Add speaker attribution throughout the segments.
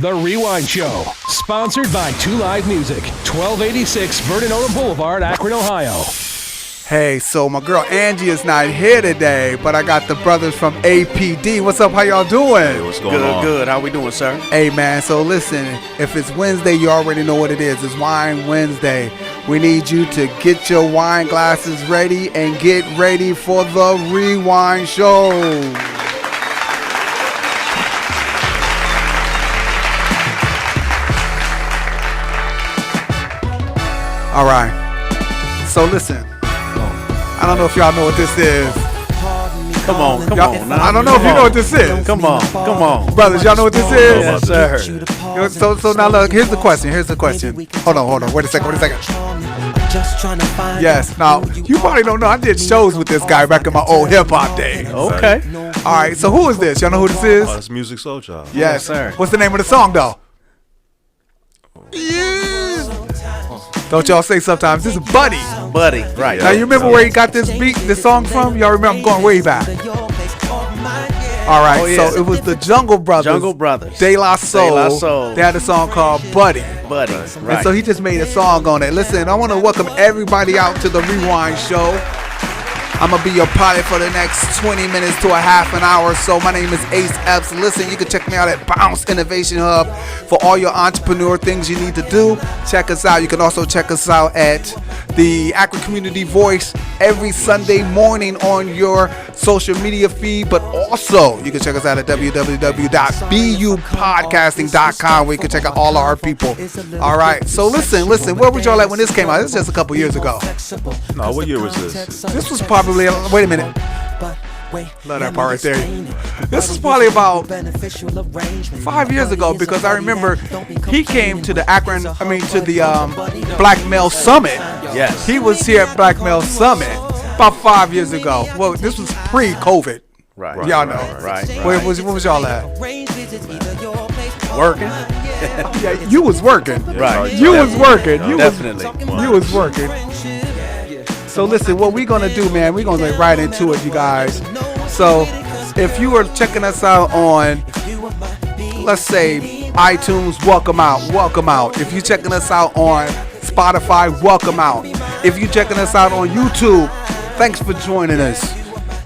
Speaker 1: The Rewine Show, sponsored by 2 Live Music, 1286 Vernon Boulevard, Akron, Ohio.
Speaker 2: Hey, so my girl Angie is not here today, but I got the brothers from APD. What's up? How y'all doing?
Speaker 3: Hey, what's going on?
Speaker 4: Good. How we doing, sir?
Speaker 2: Hey, man, so listen, if it's Wednesday, you already know what it is. It's Wine Wednesday. We need you to get your wine glasses ready and get ready for the Rewine Show. All right. So listen, I don't know if y'all know what this is.
Speaker 4: Come on.
Speaker 2: I don't know if you know what this is.
Speaker 4: Come on.
Speaker 2: Brothers, y'all know what this is?
Speaker 4: Yes, sir.
Speaker 2: So now look, here's the question. Hold on. Wait a second. Yes. Now, you probably don't know. I did shows with this guy back in my old hip-hop days.
Speaker 4: Okay.
Speaker 2: All right. So who is this? Y'all know who this is?
Speaker 3: It's Music Soul Child.
Speaker 2: Yes,
Speaker 4: sir.
Speaker 2: What's the name of the song, though? Yeah. Don't y'all say sometimes. This is Buddy.
Speaker 4: Right.
Speaker 2: Now, you remember where he got this song from? Y'all remember? I'm going way back. All right.
Speaker 4: Oh, yeah.
Speaker 2: So it was the Jungle Brothers. De La Soul. They had a song called Buddy.
Speaker 4: Right.
Speaker 2: And so he just made a song on it. Listen, I want to welcome everybody out to the Rewine Show. I'm going to be your pilot for the next 20 minutes to a half an hour or so. My name is Ace Epps. Listen, you can check me out at Bounce Innovation Hub for all your entrepreneur things you need to do. Check us out. You can also check us out at the Akron Community Voice every Sunday morning on your social media feed. But also, you can check us out at www.bupodcasting.com where you can check out all our people. All right. So listen. Where was y'all at when this came out? This was just a couple years ago.
Speaker 3: No, what year was this?
Speaker 2: This was probably, wait a minute. Love that part right there. This was probably about 5 years ago because I remember he came to the Black Male Summit.
Speaker 4: Yes.
Speaker 2: He was here at Black Male Summit about 5 years ago. Well, this was pre-COVID.
Speaker 4: Right.
Speaker 2: Y'all know.
Speaker 4: Right.
Speaker 2: Where was y'all at?
Speaker 4: Working.
Speaker 2: Yeah, you was working.
Speaker 4: Right.
Speaker 2: You was working.
Speaker 4: Definitely.
Speaker 2: You was working. So listen, what we're going to do, man, we're going to get right into it, you guys. So if you are checking us out on, let's say, iTunes, welcome out. If you're checking us out on Spotify, welcome out. If you're checking us out on YouTube, thanks for joining us.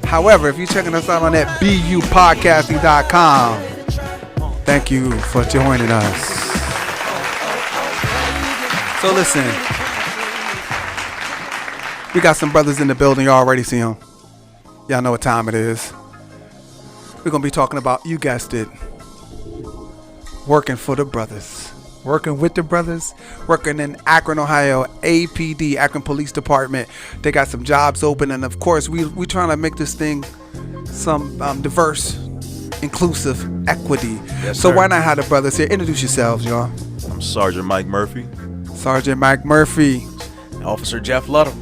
Speaker 2: However, if you're checking us out on that bupodcasting.com, thank you for joining us. So listen. We got some brothers in the building. You already see them. Y'all know what time it is. We're going to be talking about, you guessed it, working for the brothers. Working with the brothers. Working in Akron, Ohio, APD, Akron Police Department. They got some jobs open. And, of course, we trying to make this thing some diverse, inclusive, equity.
Speaker 4: Yes,
Speaker 2: so
Speaker 4: sir.
Speaker 2: why not have the brothers here? Introduce yourselves, y'all.
Speaker 3: I'm Sergeant Mike Murphy.
Speaker 2: Sergeant Mike Murphy.
Speaker 4: Officer Jeff Ludlow.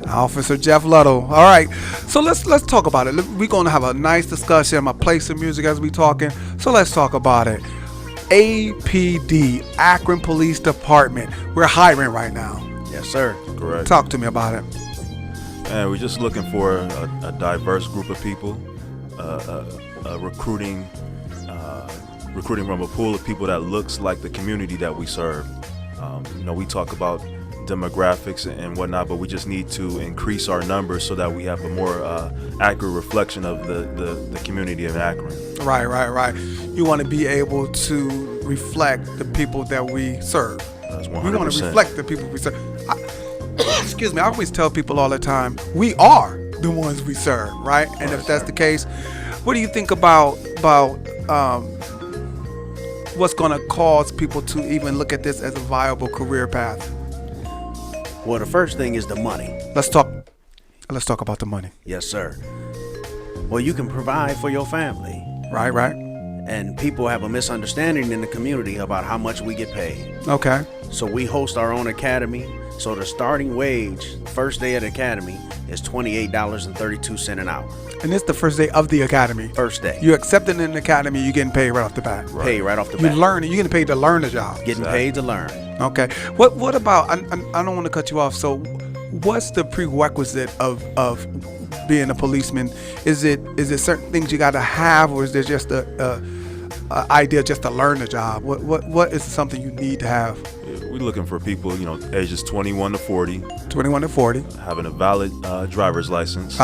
Speaker 2: Officer Jeff Ludlow. All right, so let's talk about it. We're gonna have a nice discussion. I'm gonna play some music as we talking. So let's talk about it. APD, Akron Police Department. We're hiring right now.
Speaker 4: Yes, sir.
Speaker 3: Correct.
Speaker 2: Talk to me about it.
Speaker 3: And we're just looking for a diverse group of people, recruiting from a pool of people that looks like the community that we serve. We talk about demographics and whatnot, but we just need to increase our numbers so that we have a more accurate reflection of the community of Akron.
Speaker 2: Right. You want to be able to reflect the people that we serve.
Speaker 3: That's 100%.
Speaker 2: We want to reflect the people we serve. Excuse me, I always tell people all the time, we are the ones we serve, right? And if that's the case, what do you think about what's going to cause people to even look at this as a viable career path?
Speaker 4: Well, the first thing is the money.
Speaker 2: Let's talk about the money.
Speaker 4: Yes, sir. Well, you can provide for your family.
Speaker 2: Right.
Speaker 4: And people have a misunderstanding in the community about how much we get paid.
Speaker 2: Okay.
Speaker 4: So we host our own academy. So the starting wage, first day at the academy, is $28.32 an hour.
Speaker 2: And this is the first day of the academy.
Speaker 4: First day.
Speaker 2: You accepted in the academy, you're getting paid right off the bat.
Speaker 3: Right.
Speaker 4: Pay right off the
Speaker 2: You
Speaker 4: bat.
Speaker 2: learn it. You're getting paid to learn the job.
Speaker 4: Getting paid to learn.
Speaker 2: Okay. What about? I don't want to cut you off. So, what's the prerequisite of being a policeman? Is it certain things you got to have, or is there just idea just to learn the job? What is something you need to have?
Speaker 3: We're looking for people, ages 21 to 40,
Speaker 2: 21 to 40,
Speaker 3: having a valid driver's license,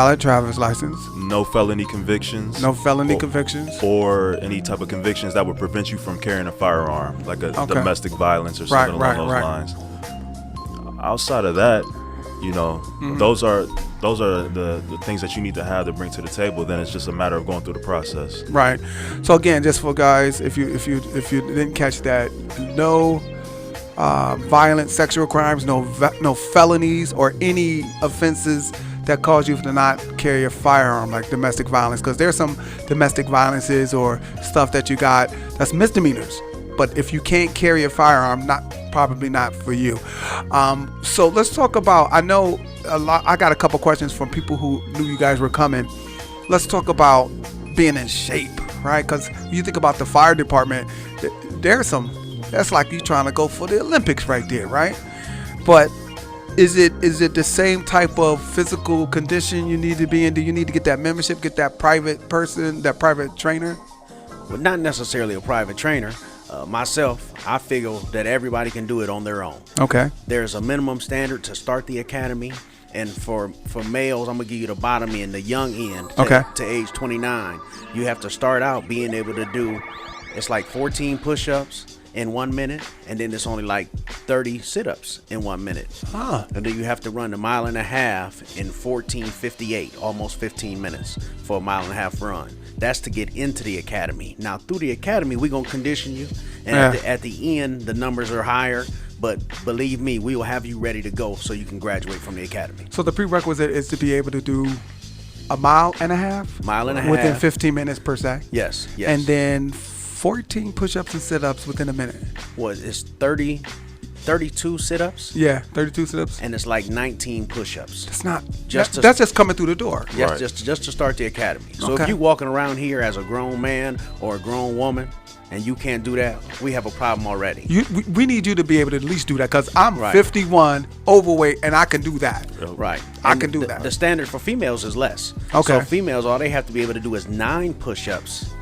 Speaker 2: no
Speaker 3: felony convictions,
Speaker 2: convictions,
Speaker 3: or any type of convictions that would prevent you from carrying a firearm, like a domestic violence or something along those lines. Outside of that, those are the things that you need to have to bring to the table. Then it's just a matter of going through the process.
Speaker 2: Right. So again, just for guys, if you didn't catch that, no violent sexual crimes, no felonies or any offenses that cause you to not carry a firearm, like domestic violence, because there's some domestic violences or stuff that you got that's misdemeanors. But if you can't carry a firearm, probably not for you. So let's talk about, I know I got a couple questions from people who knew you guys were coming. Let's talk about being in shape, right? Because you think about the fire department, that's like you trying to go for the Olympics right there, right? But is it the same type of physical condition you need to be in? Do you need to get that membership, get that private person, that private trainer?
Speaker 4: Well, not necessarily a private trainer. Myself, I figure that everybody can do it on their own.
Speaker 2: Okay.
Speaker 4: There's a minimum standard to start the academy, and for males, I'm gonna give you the bottom end, the young end, to age 29. You have to start out being able to do, it's like 14 push-ups in 1 minute, and then it's only like 30 sit-ups in 1 minute. And then you have to run a mile and a half in 14:58, almost 15 minutes for a mile and a half run. That's to get into the academy. Now, through the academy, we're going to condition you. And at the end, the numbers are higher. But believe me, we will have you ready to go so you can graduate from the academy.
Speaker 2: So the prerequisite is to be able to do a mile and a half? Within 15 minutes per se?
Speaker 4: Yes.
Speaker 2: And then 14 push-ups and sit-ups within a minute?
Speaker 4: What, it's 32 sit-ups?
Speaker 2: Yeah, 32 sit-ups.
Speaker 4: And it's like 19 push-ups.
Speaker 2: That's not that's just coming through the door.
Speaker 4: Yes, just to start the academy. So if you're walking around here as a grown man or a grown woman and you can't do that, we have a problem already.
Speaker 2: We need you to be able to at least do that, because I'm 51, overweight, and I can do that.
Speaker 4: Right.
Speaker 2: I can do that.
Speaker 4: The standard for females is less.
Speaker 2: Okay.
Speaker 4: So females, all they have to be able to do is 9 push-ups.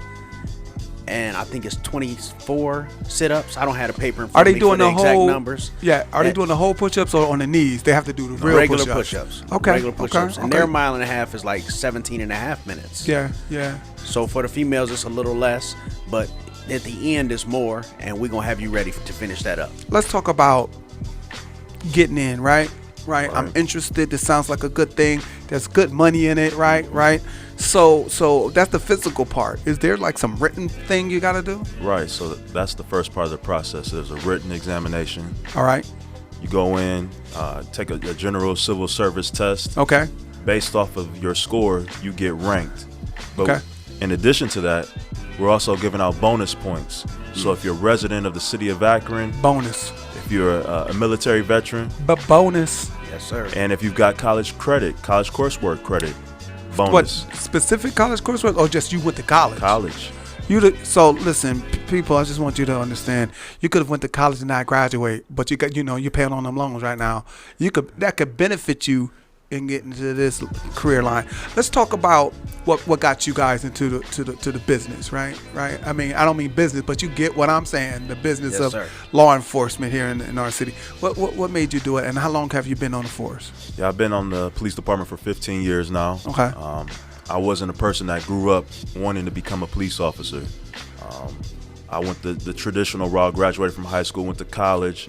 Speaker 4: And I think it's 24 sit-ups. I don't have the paper in front of me for the exact numbers.
Speaker 2: Yeah. Are they doing the whole push-ups or on the knees? They have to do the real
Speaker 4: regular
Speaker 2: push-ups.
Speaker 4: Okay. Regular push-ups. And their mile and a half is like 17 and a half minutes.
Speaker 2: Yeah.
Speaker 4: So for the females, it's a little less, but at the end, it's more, and we're going to have you ready to finish that up.
Speaker 2: Let's talk about getting in, right? I'm interested. This sounds like a good thing. There's good money in it, right? So that's the physical part. Is there like some written thing you got to do?
Speaker 3: Right. So that's the first part of the process. There's a written examination.
Speaker 2: All right.
Speaker 3: You go in, take a general civil service test.
Speaker 2: Okay.
Speaker 3: Based off of your score, you get ranked. But
Speaker 2: okay.
Speaker 3: In addition to that, we're also giving out bonus points. So if you're a resident of the city of Akron,
Speaker 2: bonus.
Speaker 3: If you're a military veteran,
Speaker 2: bonus.
Speaker 4: Yes, sir.
Speaker 3: And if you've got college coursework credit, bonus.
Speaker 2: What, specific college coursework, or just you went to college?
Speaker 3: College.
Speaker 2: So listen, people, I just want you to understand. You could have went to college and not graduate, but you're paying on them loans right now. That could benefit you in getting to this career line. Let's talk about what got you guys into the business, right? I mean, I don't mean business, but you get what I'm saying. The business of law enforcement here in our city. What made you do it, and how long have you been on the force?
Speaker 3: Yeah, I've been on the police department for 15 years now.
Speaker 2: Okay.
Speaker 3: I wasn't a person that grew up wanting to become a police officer. I went the traditional route, graduated from high school, went to college,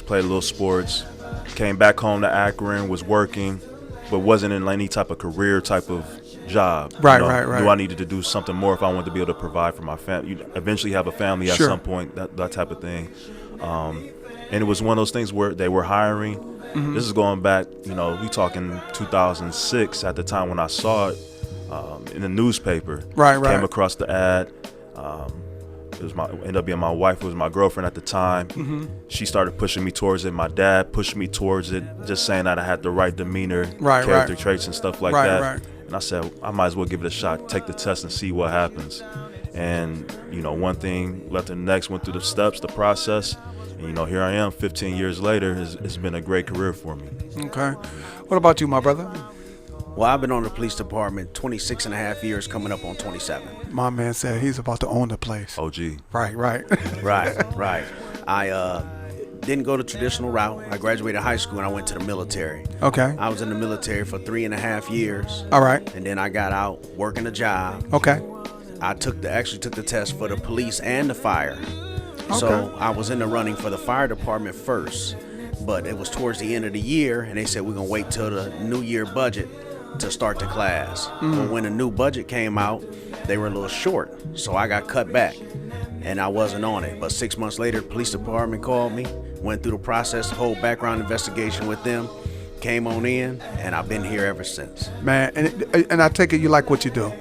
Speaker 3: played a little sports, came back home to Akron, was working, but wasn't in any type of career type of job.
Speaker 2: Right.
Speaker 3: Knew I needed to do something more if I wanted to be able to provide for my family. You eventually have a family at some point, that type of thing. And it was one of those things where they were hiring. This is going back, we talking 2006 at the time when I saw it in the newspaper.
Speaker 2: Right.
Speaker 3: Came across the ad. It was ended up being my wife. It was my girlfriend at the time. She started pushing me towards it. My dad pushed me towards it, just saying that I had the right demeanor, character traits, and stuff like that. Right. And I said, I might as well give it a shot, take the test, and see what happens. And one thing led to the next. Went through the steps, the process, and here I am. 15 years later, it's been a great career for me.
Speaker 2: Okay. What about you, my brother?
Speaker 4: Well, I've been on the police department 26 and a half years, coming up on 27.
Speaker 2: My man said he's about to own the place.
Speaker 3: OG.
Speaker 2: Right.
Speaker 4: Right. I didn't go the traditional route. I graduated high school and I went to the military.
Speaker 2: Okay.
Speaker 4: I was in the military for 3.5 years.
Speaker 2: All right.
Speaker 4: And then I got out working a job.
Speaker 2: Okay.
Speaker 4: I actually took the test for the police and the fire.
Speaker 2: Okay.
Speaker 4: So I was in the running for the fire department first, but it was towards the end of the year, and they said we're gonna wait till the new year budget to start the class. But when the new budget came out, they were a little short, so I got cut back, and I wasn't on it. But 6 months later, the police department called me, went through the process, the whole background investigation with them, came on in, and I've been here ever since.
Speaker 2: Man, and I take it you like what you do.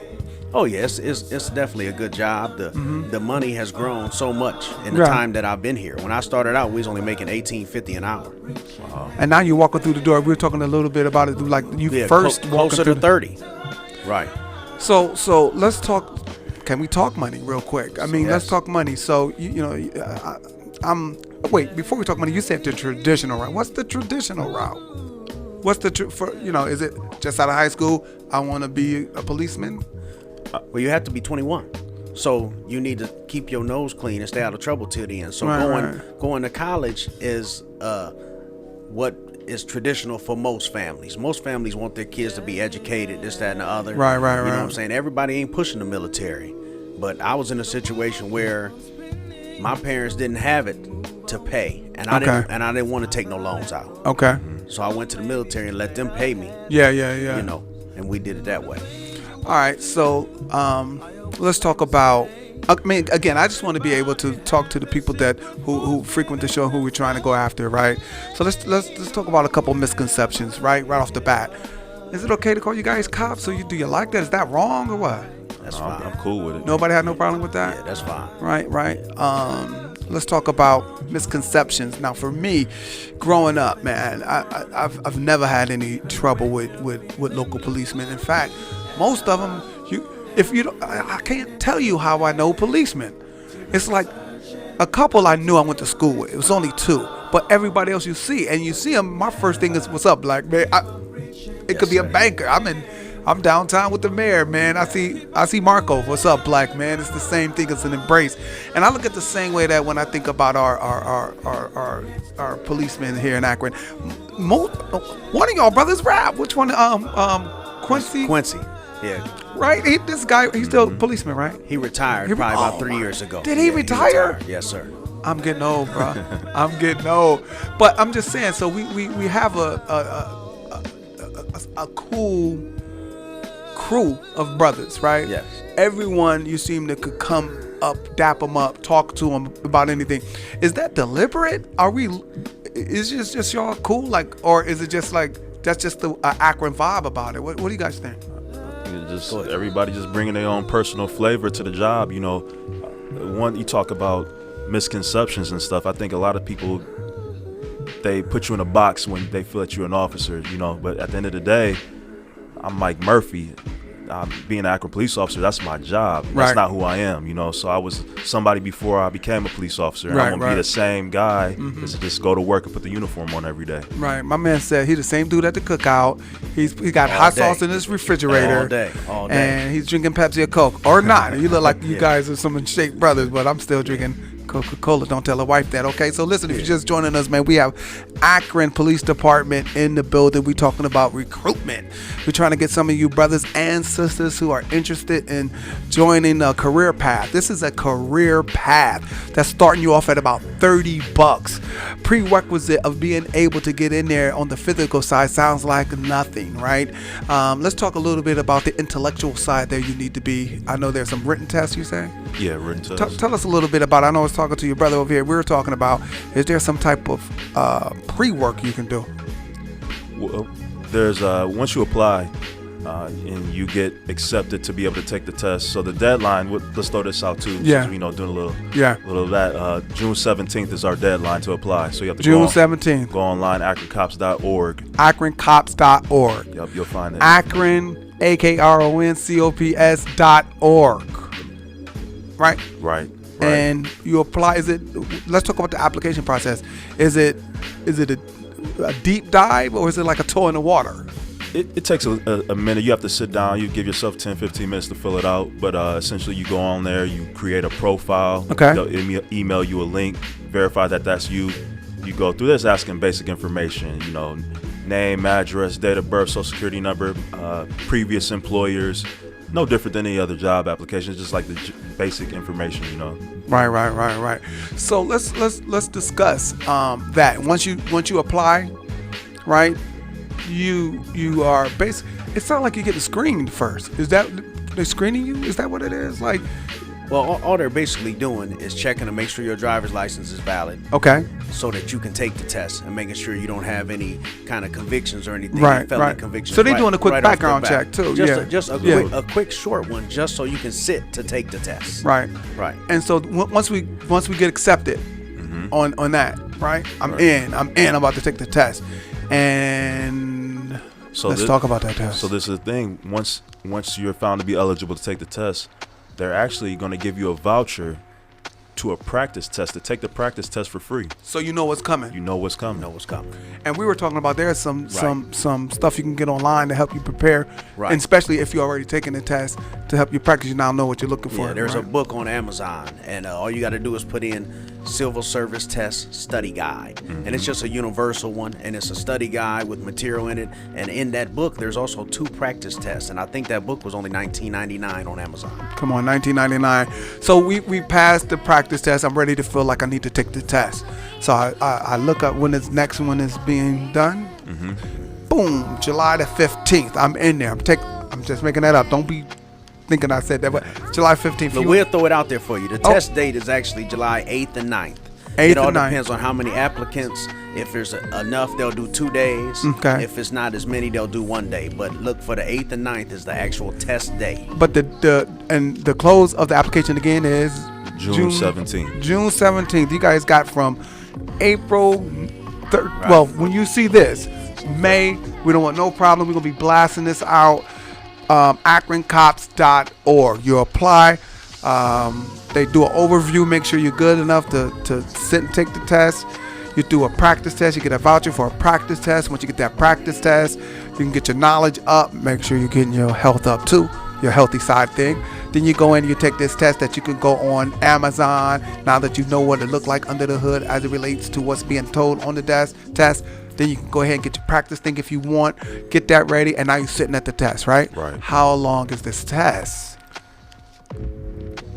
Speaker 4: Oh yes, it's definitely a good job. The money has grown so much in the time that I've been here. When I started out, we was only making $18.50 an hour.
Speaker 2: Wow. And now you're walking through the door. We were talking a little bit about it, like you first
Speaker 4: closer to 30. Right.
Speaker 2: So let's talk. Can we talk money real quick? I mean,
Speaker 4: Yes.
Speaker 2: let's talk money. So wait, before we talk money, you said the traditional route. What's the traditional route? What's is it just out of high school, I want to be a policeman?
Speaker 4: Well, you have to be 21. So you need to keep your nose clean and stay out of trouble till the end. So going to college is what is traditional for most families. Most families want their kids to be educated, this, that, and the other.
Speaker 2: Right.
Speaker 4: You know what I'm saying? Everybody ain't pushing the military. But I was in a situation where my parents didn't have it to pay, and I didn't want to take no loans out.
Speaker 2: Okay.
Speaker 4: So I went to the military and let them pay me.
Speaker 2: Yeah.
Speaker 4: You know, and we did it that way.
Speaker 2: All right, so let's talk about. I mean, again, I just want to be able to talk to the people that who frequent the show, and who we're trying to go after, right? So let's talk about a couple misconceptions, right off the bat. Is it okay to call you guys cops? So do you like that? Is that wrong or what?
Speaker 4: That's fine.
Speaker 3: I'm cool with it.
Speaker 2: Nobody had no problem with that?
Speaker 4: Yeah, that's fine.
Speaker 2: Right. Let's talk about misconceptions. Now, for me, growing up, man, I've never had any trouble with local policemen. In fact, most of them, I can't tell you how I know policemen. It's like a couple I knew I went to school with. It was only 2, but everybody else you see them. My first thing is, "What's up, black man?" It could be a banker. I'm downtown with the mayor, man. I see Marco. "What's up, black man?" It's the same thing. It's an embrace. And I look at the same way that when I think about our policemen here in Akron. One of y'all brothers rap. Which one? Quincy.
Speaker 4: Yeah.
Speaker 2: Right? This guy, he's still a policeman, right?
Speaker 4: He retired probably about 3 years ago.
Speaker 2: Did he retire?
Speaker 4: Yes, sir.
Speaker 2: I'm getting old, bro. I'm getting old. But I'm just saying, so we have a cool crew of brothers, right?
Speaker 4: Yes.
Speaker 2: Everyone you seem to could come up, dap them up, talk to them about anything. Is that deliberate? Is it just y'all cool? Like, or is it just like, that's just the Akron vibe about it? What do you guys think?
Speaker 3: Just everybody just bringing their own personal flavor to the job. You know, you talk about misconceptions and stuff. I think a lot of people, they put you in a box when they feel that you're an officer, you know. But at the end of the day, I'm Mike Murphy. Being an Akron police officer, that's my job. That's not who I am, you know. So I was somebody before I became a police officer. And I'm going to be the same guy to just go to work and put the uniform on every day.
Speaker 2: Right. My man said he's the same dude at the cookout. He got hot sauce in his refrigerator.
Speaker 4: All day.
Speaker 2: And he's drinking Pepsi or Coke. Or not. You look like you guys are some shaped brothers, but I'm still drinking Coca-Cola. Don't tell a wife that, okay? So listen, if you're just joining us, man, we have Akron Police Department in the building. We're talking about recruitment. We're trying to get some of you brothers and sisters who are interested in joining a career path. This is a career path that's starting you off at about $30. Prerequisite of being able to get in there on the physical side sounds like nothing, right? Let's talk a little bit about the intellectual side there. You need to be, I know there's some written tests, you say?
Speaker 3: Yeah, written tests.
Speaker 2: Tell us a little bit about, I know I was talking to your brother over here. We were talking about, is there some type of pre-work you can do?
Speaker 3: Well, there's once you apply and you get accepted to be able to take the test. So the deadline, let's throw this out too.
Speaker 2: Yeah.
Speaker 3: Since, you know, doing a little of that. June 17th is our deadline to apply. So you have to
Speaker 2: June 17th.
Speaker 3: Go online, akroncops.org.
Speaker 2: akroncops.org.
Speaker 3: Yep, you'll find it.
Speaker 2: Akron, AKRONCOPS.org. Right?
Speaker 3: Right.
Speaker 2: And you apply. Let's talk about the application process. Is it a deep dive, or is it like a toe in the water?
Speaker 3: It takes a minute. You have to sit down. You give yourself 10, 15 minutes to fill it out. But essentially, you go on there, you create a profile.
Speaker 2: Okay.
Speaker 3: They'll email you a link, verify that that's you. You go through this asking basic information, name, address, date of birth, social security number, previous employers. No different than any other job application. It's just like the basic information,
Speaker 2: Right. So let's discuss that. Once you apply, right? You are basically. It's not like you're getting screened first. Is that they're screening you? Is that what it is? Like,
Speaker 4: well, all they're basically doing is checking to make sure your driver's license is valid.
Speaker 2: Okay.
Speaker 4: So that you can take the test and making sure you don't have any kind of convictions or anything.
Speaker 2: Right.
Speaker 4: Convictions.
Speaker 2: So they're doing a quick background check too.
Speaker 4: Just a quick short one, just so you can sit to take the test.
Speaker 2: Right.
Speaker 4: And
Speaker 2: so once we get accepted on that, right? I'm in. I'm about to take the test, and let's talk about that test.
Speaker 3: So this is the thing. Once you're found to be eligible to take the test, they're actually going to give you a voucher to a practice test to take the practice test for free.
Speaker 2: So you know what's coming.
Speaker 3: You know what's coming.
Speaker 2: And we were talking about there's some stuff you can get online to help you prepare,
Speaker 4: right.
Speaker 2: And especially if you're already taking the test to help you practice. You now know what you're looking for.
Speaker 4: Yeah, there's a book on Amazon, and all you got to do is put in Civil Service Test Study Guide, and it's just a universal one, and it's a study guide with material in it. And in that book, there's also 2 practice tests, and I think that book was only $19.99 on Amazon.
Speaker 2: Come on, $19.99. So we passed the practice test. I'm ready to feel like I need to take the test. So I look up when this next one is being done. Boom, July the 15th. I'm in there. I'm just making that up. Don't be thinking I said that, but July 15th.
Speaker 4: But we'll throw it out there for you. The test date is actually July 8th and 9th. It all depends on how many applicants. If there's enough, they'll do 2 days.
Speaker 2: Okay.
Speaker 4: If it's not as many, they'll do 1 day. But look for the 8th and 9th is the actual test day.
Speaker 2: But the close of the application again is
Speaker 3: June 17th.
Speaker 2: June 17th. You guys got from April 3rd.
Speaker 4: Right.
Speaker 2: Well, when you see this, May, we don't want no problem. We're going to be blasting this out. AkronCops.org. You apply. They do an overview. Make sure you're good enough to sit and take the test. You do a practice test. You get a voucher for a practice test. Once you get that practice test, you can get your knowledge up. Make sure you're getting your health up too, your healthy side thing. Then you go in and you take this test that you can go on Amazon. Now that you know what it looked like under the hood as it relates to what's being told on the test, then you can go ahead and get your practice thing if you want. Get that ready, and now you're sitting at the test, right?
Speaker 3: Right.
Speaker 2: How long is this test?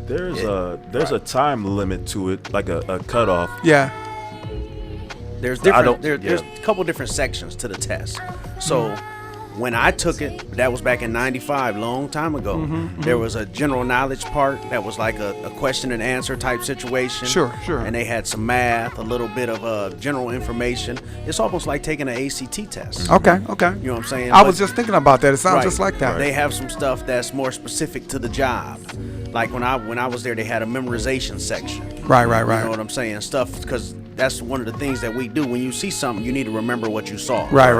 Speaker 3: There's a time limit to it, like a cutoff.
Speaker 2: Yeah.
Speaker 4: There's a couple different sections to the test. So when I took it, that was back in '95, long time ago. There was a general knowledge part that was like a question and answer type situation.
Speaker 2: Sure.
Speaker 4: And they had some math, a little bit of general information. It's almost like taking an ACT test.
Speaker 2: Okay.
Speaker 4: You know what I'm saying?
Speaker 2: I was just thinking about that. It sounds just like that.
Speaker 4: They have some stuff that's more specific to the job. Like when I was there, they had a memorization section.
Speaker 2: Right.
Speaker 4: You know what I'm saying? Stuff, because that's one of the things that we do. When you see something, you need to remember what you saw.
Speaker 2: Right.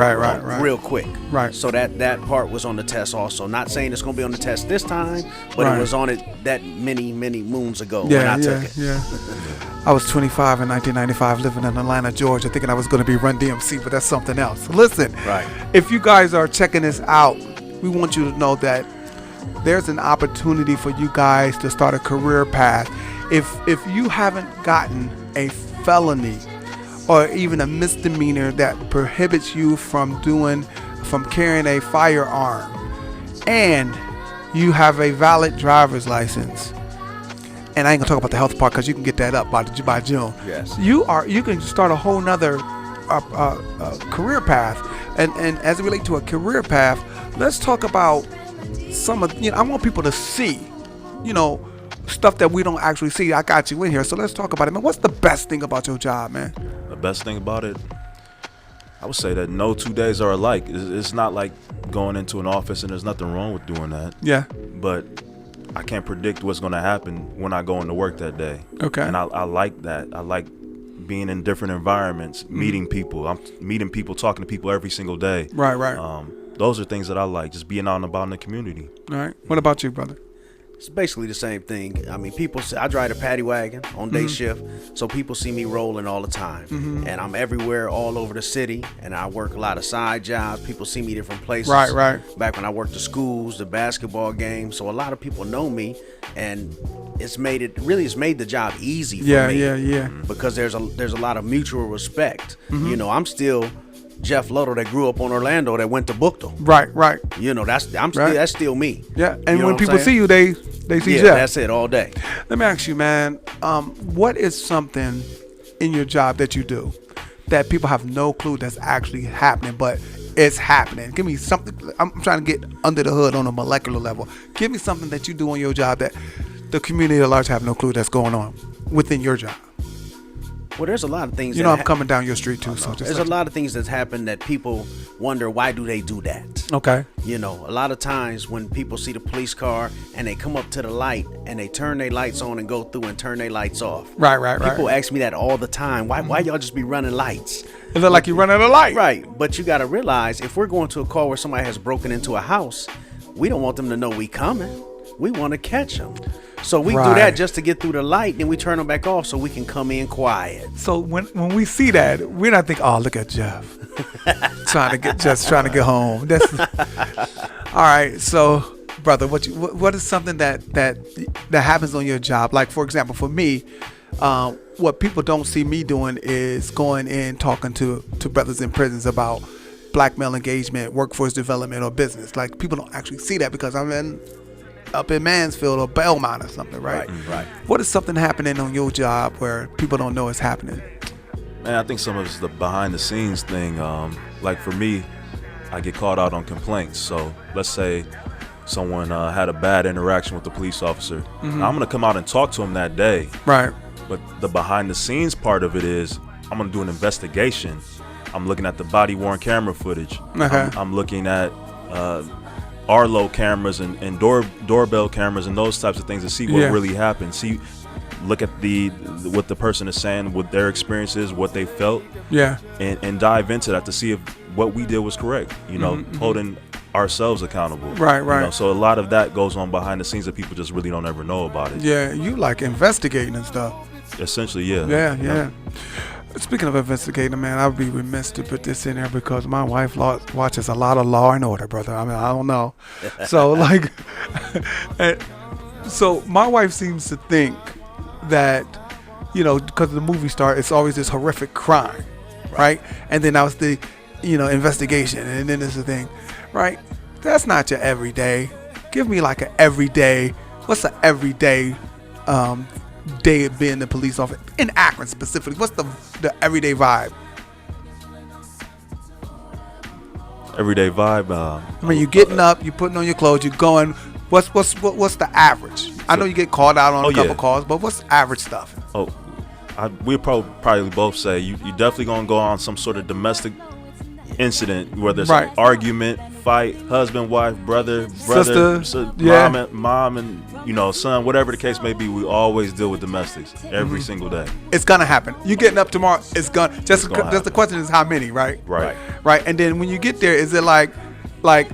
Speaker 4: Real quick.
Speaker 2: Right.
Speaker 4: So that part was on the test also. Not saying it's going to be on the test this time, but it was on it that many moons ago when I took it.
Speaker 2: Yeah. I was 25 in 1995 living in Atlanta, Georgia, thinking I was going to be Run DMC, but that's something else. Listen, if you guys are checking this out, we want you to know that there's an opportunity for you guys to start a career path. If you haven't gotten a felony or even a misdemeanor that prohibits you from carrying a firearm, and you have a valid driver's license, and I ain't gonna talk about the health part because you can get that up by June.
Speaker 4: Yes. You
Speaker 2: can start a whole nother career path, and as it relates to a career path, let's talk about some of I want people to see, stuff that we don't actually see. I got you in here, so let's talk about it, man. What's the best thing about your job, man?
Speaker 3: The best thing about it, I would say that no 2 days are alike. It's not like going into an office, and there's nothing wrong with doing that.
Speaker 2: Yeah.
Speaker 3: But I can't predict what's going to happen when I go into work that day.
Speaker 2: Okay.
Speaker 3: And I like that. I like being in different environments, meeting people. I'm meeting people, talking to people every single day.
Speaker 2: Right.
Speaker 3: Those are things that I like, just being out and about in the community.
Speaker 2: All right. What about you, brother?
Speaker 4: It's basically the same thing. I mean, people say, I drive a paddy wagon on day shift, so people see me rolling all the time. And I'm everywhere all over the city, and I work a lot of side jobs. People see me different places.
Speaker 2: Right.
Speaker 4: Back when I worked the schools, the basketball games, so a lot of people know me, and it's made the job easy for me.
Speaker 2: Yeah.
Speaker 4: Because there's a lot of mutual respect. You know, I'm still Jeff Luttle that grew up on Orlando that went to Bookdale.
Speaker 2: Right.
Speaker 4: You know, that's still me.
Speaker 2: Yeah, and
Speaker 4: You know
Speaker 2: when
Speaker 4: what
Speaker 2: people
Speaker 4: I'm saying?
Speaker 2: see you, they see
Speaker 4: Yeah,
Speaker 2: Jeff.
Speaker 4: that's it all day.
Speaker 2: Let me ask you, man, what is something in your job that you do that people have no clue that's actually happening, but it's happening? Give me something. I'm trying to get under the hood on a molecular level. Give me something that you do on your job that the community at large have no clue that's going on within your job.
Speaker 4: Well, there's a lot of things.
Speaker 2: You know, I'm coming down your street too, so
Speaker 4: there's a lot of things that's happened that people wonder, why do they do that?
Speaker 2: Okay.
Speaker 4: You know, a lot of times when people see the police car and they come up to the light and they turn their lights on and go through and turn their lights off.
Speaker 2: Right.
Speaker 4: People ask me that all the time. Why y'all just be running lights?
Speaker 2: It look like you running a light.
Speaker 4: Right. But you got to realize, if we're going to a call where somebody has broken into a house, we don't want them to know we coming. We want to catch them. So we do that just to get through the light, and we turn them back off so we can come in quiet.
Speaker 2: So when we see that, we're not thinking, oh, look at Jeff trying to get home. That's all right. So, brother, what is something that happens on your job? Like, for example, for me, what people don't see me doing is going in talking to brothers in prisons about black male engagement, workforce development, or business. Like, people don't actually see that because I'm up in Mansfield or Belmont or something, right?
Speaker 4: Right.
Speaker 2: What is something happening on your job where people don't know it's happening?
Speaker 3: Man, I think some of it's the behind the scenes thing. Like for me, I get called out on complaints. So let's say someone had a bad interaction with the police officer. Now, I'm gonna come out and talk to him that day.
Speaker 2: Right.
Speaker 3: But the behind the scenes part of it is I'm gonna do an investigation. I'm looking at the body worn camera footage.
Speaker 2: Okay.
Speaker 3: I'm looking at Arlo cameras and doorbell cameras and those types of things to see what really happened. Look at what the person is saying, what their experience is, what they felt. Yeah. And dive into that to see if what we did was correct. You know, holding ourselves accountable.
Speaker 2: Right.
Speaker 3: You know, so a lot of that goes on behind the scenes that people just really don't ever know about it.
Speaker 2: Yeah, you like investigating and stuff.
Speaker 3: Essentially, yeah.
Speaker 2: Yeah. Speaking of investigating, man, I would be remiss to put this in there because my wife watches a lot of Law and Order, brother. I mean, I don't know. So, so my wife seems to think that, you know, because of the movie star, it's always this horrific crime, right? And then that was the, investigation, and then there's the thing, right? That's not your everyday. Give me like an everyday. What's an everyday day of being the police officer in Akron specifically? What's the everyday vibe?
Speaker 3: Everyday vibe.
Speaker 2: I mean, you getting up, you putting on your clothes, you going. What's the average? I know you get called out on a couple calls, but what's average stuff?
Speaker 3: We'd probably both say you definitely gonna go on some sort of domestic incident, whether it's an argument, fight, husband, wife, brother,
Speaker 2: sister,
Speaker 3: mom and son, whatever the case may be. We always deal with domestics every single day.
Speaker 2: It's gonna happen. You getting up tomorrow, it's gonna just the question is how many, right? Right. And then when you get there, is it like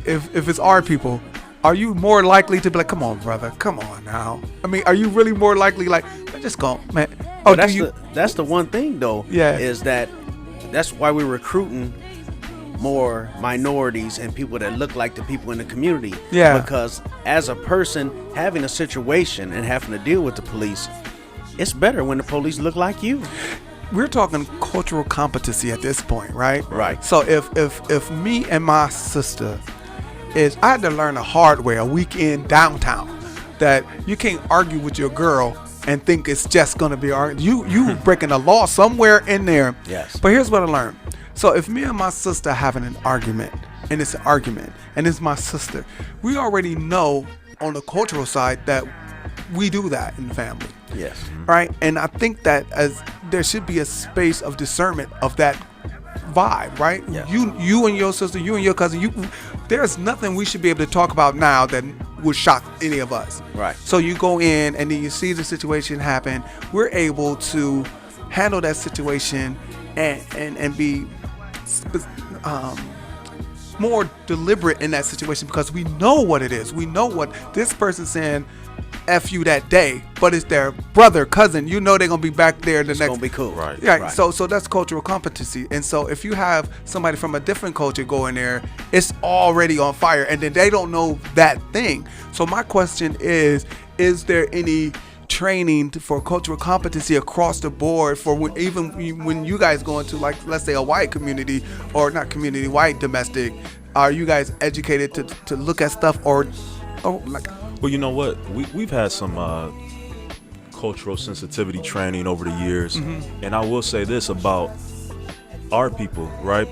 Speaker 2: if it's our people, are you more likely to be like, come on, brother, come on now? I mean, are you really more likely like, just go, man? Oh,
Speaker 4: that's the one thing though.
Speaker 2: Yeah.
Speaker 4: Is that's why we're recruiting more minorities and people that look like the people in the community.
Speaker 2: Yeah.
Speaker 4: Because as a person having a situation and having to deal with the police, it's better when the police look like you.
Speaker 2: We're talking cultural competency at this point, right?
Speaker 4: Right.
Speaker 2: So if me and my sister I had to learn the hard way a weekend downtown that you can't argue with your girl and think it's just gonna be you breaking the law somewhere in there.
Speaker 4: Yes.
Speaker 2: But here's what I learned. So if me and my sister having an argument, and it's an argument, and it's my sister, we already know on the cultural side that we do that in the family.
Speaker 4: Yes.
Speaker 2: Right? And I think that as there should be a space of discernment of that vibe, right?
Speaker 4: Yes.
Speaker 2: You and your sister, you and your cousin, there's nothing we should be able to talk about now that would shock any of us.
Speaker 4: Right.
Speaker 2: So you go in and then you see the situation happen. We're able to handle that situation and be more deliberate in that situation because we know what it is. We know what this person's saying. F you that day, but it's their brother, cousin. You know they're gonna be back there the next.
Speaker 4: It's gonna be cool,
Speaker 3: right?
Speaker 2: Yeah.
Speaker 4: Right.
Speaker 2: So that's cultural competency. And so if you have somebody from a different culture go in there, it's already on fire, and then they don't know that thing. So my question is there any training for cultural competency across the board for when you guys go into, like, let's say a white community, or not community, white domestic? Are you guys educated to look at stuff or like?
Speaker 3: Well, you know what? We've had some cultural sensitivity training over the years, and I will say this about our people, right?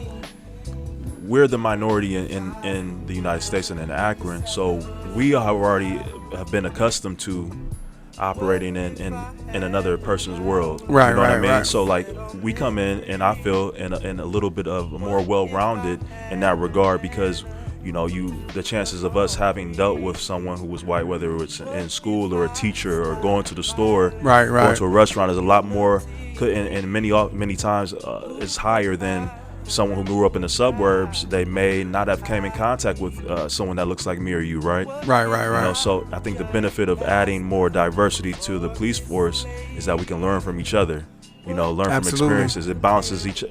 Speaker 3: We're the minority in the United States and in Akron, so we have been accustomed to operating in another person's world.
Speaker 2: Right,
Speaker 3: you know what I mean?
Speaker 2: right.
Speaker 3: So like we come in, and I feel in a little bit of more well-rounded in that regard, because you know, the chances of us having dealt with someone who was white, whether it's in school or a teacher or going to the store, going to a restaurant, is a lot more, and many times is higher than someone who grew up in the suburbs. They may not have came in contact with someone that looks like me or you, right?
Speaker 2: Right.
Speaker 3: You know, so I think the benefit of adding more diversity to the police force is that we can learn from each other. You know, learn
Speaker 2: Absolutely.
Speaker 3: from experiences. It balances each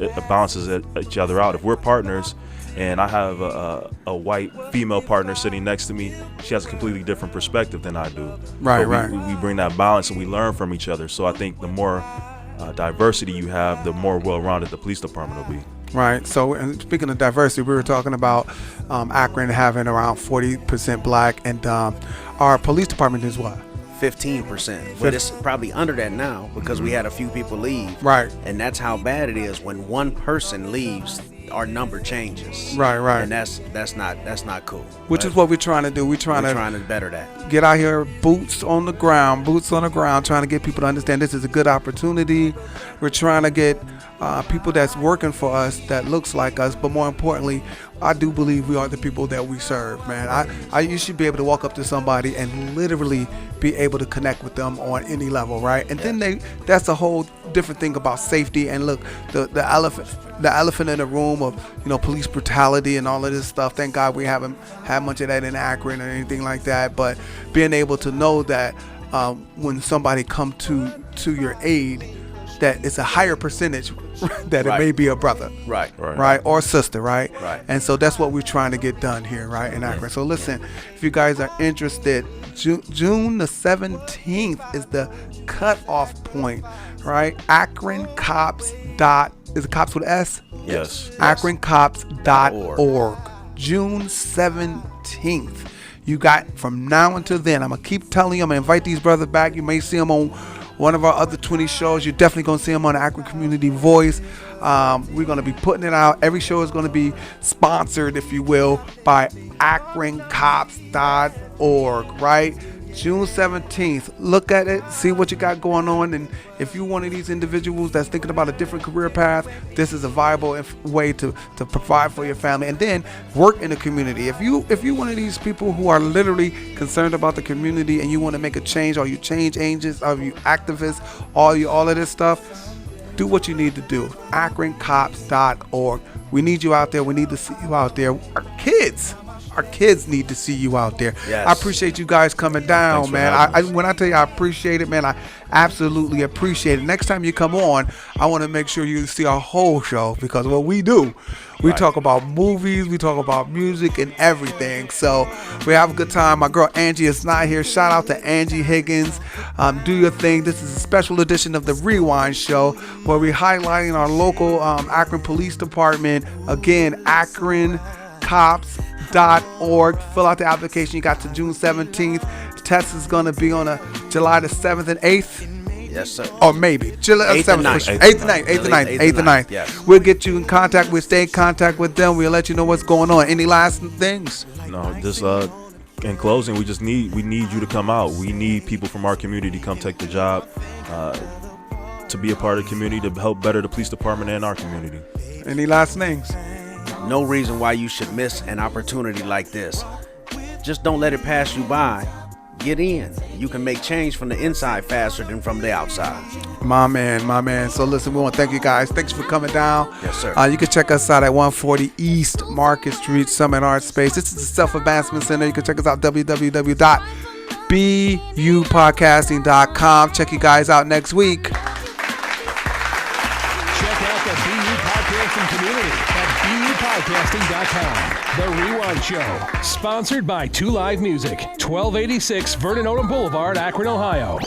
Speaker 3: other out. If we're partners, and I have a white female partner sitting next to me, she has a completely different perspective than I do.
Speaker 2: Right,
Speaker 3: but we bring that balance, and we learn from each other. So I think the more diversity you have, the more well-rounded the police department will be.
Speaker 2: Right. So, and speaking of diversity, we were talking about Akron having around 40% black, and our police department is what?
Speaker 4: 15%, but it's probably under that now because we had a few people leave.
Speaker 2: Right.
Speaker 4: And that's how bad it is when one person leaves. Our number changes.
Speaker 2: Right.
Speaker 4: And that's not cool.
Speaker 2: Which is what we're trying to do. We're trying
Speaker 4: to better that.
Speaker 2: Get out here, boots on the ground, trying to get people to understand this is a good opportunity. We're trying to get people that's working for us that looks like us, but more importantly, I do believe we are the people that we serve, man. You should be able to walk up to somebody and literally be able to connect with them on any level, right? And then that's a whole different thing about safety. And look, the elephant in the room of, you know, police brutality and all of this stuff. Thank God we haven't had much of that in Akron or anything like that. But being able to know that when somebody come to your aid, that it's a higher percentage that it may be a brother, right, or a sister, right. And so that's what we're trying to get done here, right, in Akron. So listen, if you guys are interested, June the 17th is the cutoff point, right? Is it cops with S?
Speaker 3: Yes.
Speaker 2: AkronCops.org. June 17th. You got from now until then. I'm gonna keep telling you. I'm gonna invite these brothers back. You may see them on one of our other 20 shows. You're definitely going to see them on the Akron Community Voice. We're going to be putting it out. Every show is going to be sponsored, if you will, by AkronCops.org, right? June 17th. Look at it, see what you got going on, and if you're one of these individuals that's thinking about a different career path, this is a viable way to provide for your family, and then work in the community. If you're one of these people who are literally concerned about the community and you want to make a change, or you change agents, or you activists, all of this stuff, do what you need to do. AkronCops.org. We need you out there. We need to see you out there. Our kids need to see you out there.
Speaker 4: Yes.
Speaker 2: I appreciate you guys coming down, man. When I tell you I appreciate it, man, I absolutely appreciate it. Next time you come on, I want to make sure you see our whole show, because what we do, we talk about movies, we talk about music and everything. So we have a good time. My girl Angie is not here. Shout out to Angie Higgins. Do your thing. This is a special edition of the Rewine Show, where we're highlighting our local Akron Police Department. Again, AkronCops.org. Fill out the application. You got to June 17th. The test is going to be on July the 7th and 8th.
Speaker 4: Yes, sir.
Speaker 2: Or maybe July 8th and 9th.
Speaker 4: Yes.
Speaker 2: We'll get you in contact. We'll stay in contact with them. We'll let you know what's going on. Any last things?
Speaker 3: No, just in closing, we need you to come out. We need people from our community to come take the job, to be a part of the community, to help better the police department and our community.
Speaker 2: Any last things?
Speaker 4: No reason why you should miss an opportunity like this. Just don't let it pass you by. get in. You can make change from the inside faster than from the outside.
Speaker 2: My man. So listen, we want to thank you guys. Thanks for coming down.
Speaker 4: Yes, sir.
Speaker 2: You can check us out at 140 East Market Street, Summit Art Space. This is the Self-Advancement Center. You can check us out www.bupodcasting.com. Check you guys out next week.
Speaker 1: Check out the BU Podcasting community at bupodcasting.com. The Rewine Show, sponsored by 2 Live Music, 1286 Vernon Odom Boulevard, Akron, Ohio.